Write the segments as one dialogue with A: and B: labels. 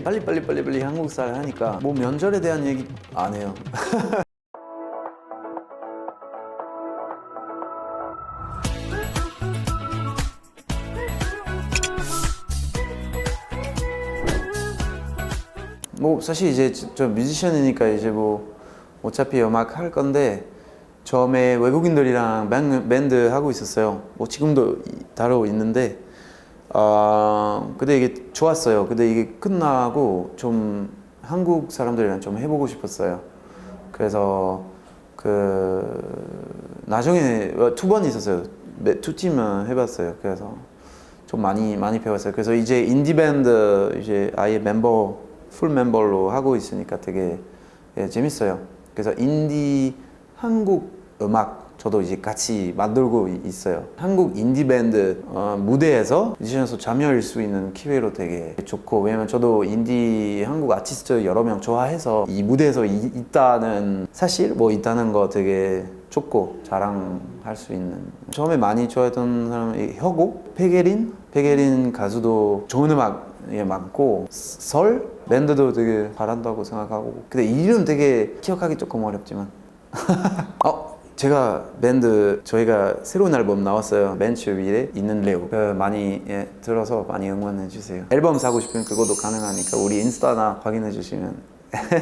A: 빨리 한국사를 하니까 뭐 명절에 대한 얘기 안 해요. 뭐 사실 이제 저 뮤지션이니까 이제 뭐 어차피 음악 할 건데 처음에 외국인들이랑 밴드 하고 있었어요. 뭐 지금도 다루고 있는데 근데 이게 좋았어요. 근데 이게 끝나고 좀 한국 사람들이랑 좀 해보고 싶었어요. 그래서 나중에 2번 있었어요. 2팀은 해봤어요. 그래서 좀 많이 배웠어요. 그래서 이제 인디 밴드 이제 아예 풀 멤버로 하고 있으니까 되게 재밌어요. 그래서 인디 한국 음악 저도 이제 같이 만들고 있어요. 한국 인디 밴드 무대에서 뮤지션에서 참여할 수 있는 기회로 되게 좋고, 왜냐면 저도 인디 한국 아티스트 여러 명 좋아해서 이 무대에서 있다는 사실 뭐 있다는 거 되게 좋고 자랑할 수 있는. 처음에 많이 좋아했던 사람이 혁오, 백예린 가수도 좋은 음악 많고, 설 밴드도 되게 잘한다고 생각하고. 근데 이름 되게 기억하기 조금 어렵지만 제가 밴드 저희가 새로운 앨범 나왔어요. 벤츠 위에 있는 레오. 많이 들어서 많이 응원해 주세요. 앨범 사고 싶으면 그것도 가능하니까 우리 인스타나 확인해 주시면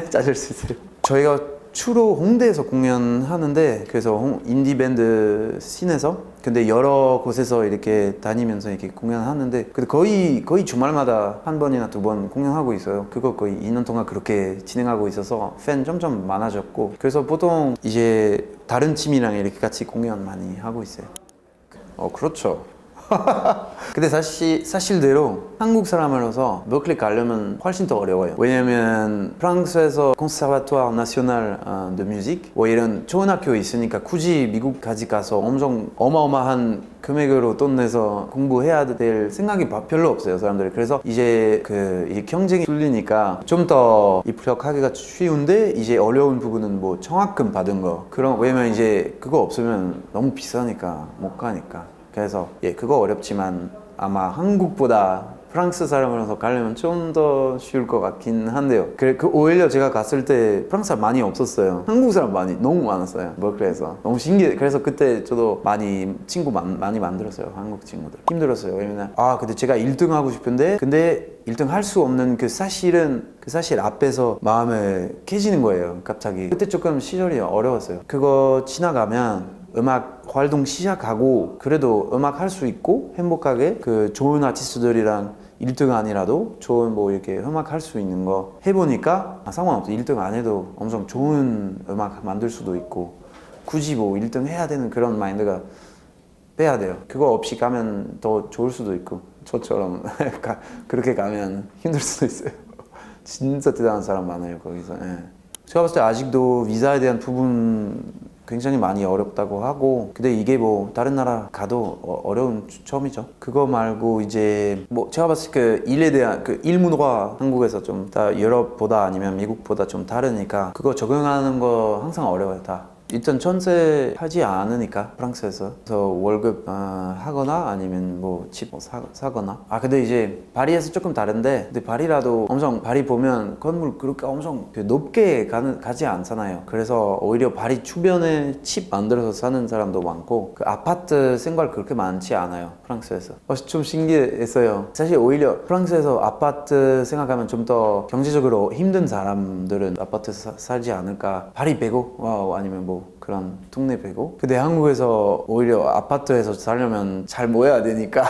A: 찾을 수 있어요. 저희가 주로 홍대에서 공연하는데, 그래서 인디 밴드 씬에서 근데 여러 곳에서 이렇게 다니면서 이렇게 공연하는데, 근데 거의 주말마다 한 번이나 2번 공연하고 있어요. 그거 거의 2년 동안 그렇게 진행하고 있어서 팬 점점 많아졌고, 그래서 보통 이제 다른 팀이랑 이렇게 같이 공연 많이 하고 있어요. 그렇죠. 근데 사실대로 한국 사람으로서 버클리 가려면 훨씬 더 어려워요. 왜냐면 프랑스에서 콘서바토르 나시오날 드 뮤직 뭐 이런 좋은 학교 있으니까 굳이 미국까지 가서 엄청 어마어마한 금액으로 돈 내서 공부해야 될 생각이 별로 없어요, 사람들이. 그래서 이제 이 경쟁이 뚫리니까 좀 더 입학하기가 쉬운데, 이제 어려운 부분은 뭐 청학금 받은 거 왜냐면 이제 그거 없으면 너무 비싸니까 못 가니까. 그래서 그거 어렵지만 아마 한국보다 프랑스 사람으로서 가려면 좀 더 쉬울 것 같긴 한데요. 오히려 제가 갔을 때 프랑스 사람 많이 없었어요. 한국 사람 너무 많았어요. 버클리에서 너무 신기해. 그래서 그때 저도 친구 많이 만들었어요. 한국 친구들. 힘들었어요. 왜냐면 근데 제가 1등 하고 싶은데, 근데 1등 할 수 없는 그 사실 앞에서 마음을 깨지는 거예요, 갑자기. 그때 조금 시절이 어려웠어요. 그거 지나가면 음악 활동 시작하고 그래도 음악 할 수 있고 행복하게 좋은 아티스트들이랑 1등 아니라도 좋은 뭐 이렇게 음악 할 수 있는 거 해보니까 상관없어. 1등 안 해도 엄청 좋은 음악 만들 수도 있고, 굳이 뭐 1등 해야 되는 그런 마인드가 빼야 돼요. 그거 없이 가면 더 좋을 수도 있고, 저처럼 그렇게 가면 힘들 수도 있어요. 진짜 대단한 사람 많아요, 거기서. 제가 봤을 때 아직도 비자에 대한 부분 굉장히 많이 어렵다고 하고, 근데 이게 뭐 다른 나라 가도 어려운 점이죠. 그거 말고 이제 뭐 제가 봤을 때 일에 대한 일 문화가 한국에서 좀 다 유럽보다 아니면 미국보다 좀 다르니까 그거 적용하는 거 항상 어려워요, 다. 일단 전세하지 않으니까 프랑스에서. 그래서 월급 하거나 아니면 뭐 집 사거나. 근데 이제 파리에서 조금 다른데, 근데 파리라도 엄청, 파리 보면 건물 그렇게 엄청 높게 가지 않잖아요. 그래서 오히려 파리 주변에 집 만들어서 사는 사람도 많고, 아파트 생활 그렇게 많지 않아요, 프랑스에서. 좀 신기했어요. 사실 오히려 프랑스에서 아파트 생각하면 좀 더 경제적으로 힘든 사람들은 아파트에서 살지 않을까, 파리 빼고 아니면 뭐 그런 동네 빼고. 근데 한국에서 오히려 아파트에서 살려면 잘 모여야 되니까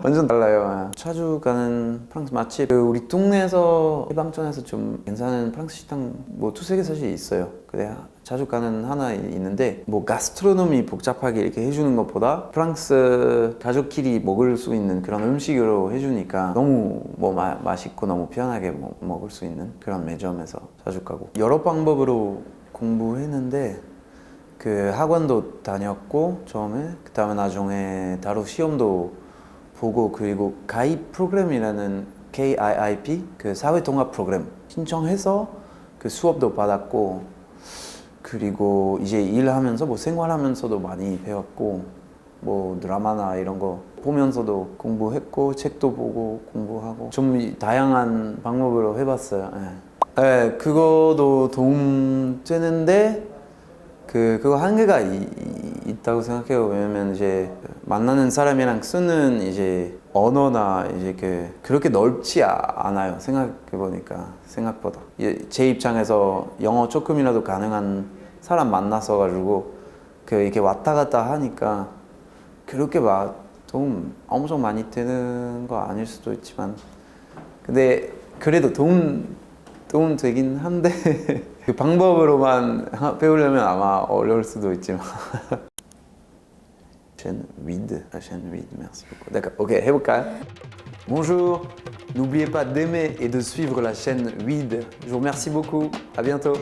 A: 완전 달라요. 자주 가는 프랑스 맛집, 우리 동네에서 해방촌에서 좀 괜찮은 프랑스 식당 뭐 2-3개 사실 있어요. 근데 자주 가는 하나 있는데, 뭐 가스트로노미 복잡하게 이렇게 해주는 것보다 프랑스 가족끼리 먹을 수 있는 그런 음식으로 해주니까 너무 뭐 맛있고 너무 편하게 먹을 수 있는 그런 매점에서 자주 가고. 여러 방법으로 공부했는데, 학원도 다녔고 처음에, 그 다음에 나중에 따로 시험도 보고, 그리고 가입 프로그램이라는 KIIP 사회통합 프로그램 신청해서 수업도 받았고, 그리고 이제 일하면서 뭐 생활하면서도 많이 배웠고, 뭐 드라마나 이런 거 보면서도 공부했고 책도 보고 공부하고 좀 다양한 방법으로 해봤어요. 예, 그거도 도움 되는데 그거 한계가 있다고 생각해요. 왜냐면 이제 만나는 사람이랑 쓰는 이제 언어나 이제 그렇게 넓지 않아요. 생각해 보니까 생각보다 제 입장에서 영어 조금이라도 가능한 사람 만나서 가지고 이렇게 왔다 갔다 하니까 그렇게 막 도움 엄청 많이 되는 거 아닐 수도 있지만 근데 그래도 도움 되긴 한데 그 방법으로만 배우려면 아마 어려울 수도 있지만 chaîne vide, la chaîne vide, merci beaucoup. D'accord, ok, 해볼까요? Bonjour, n'oubliez pas d'aimer et de suivre la chaîne Weed. Je vous remercie beaucoup, à bientôt.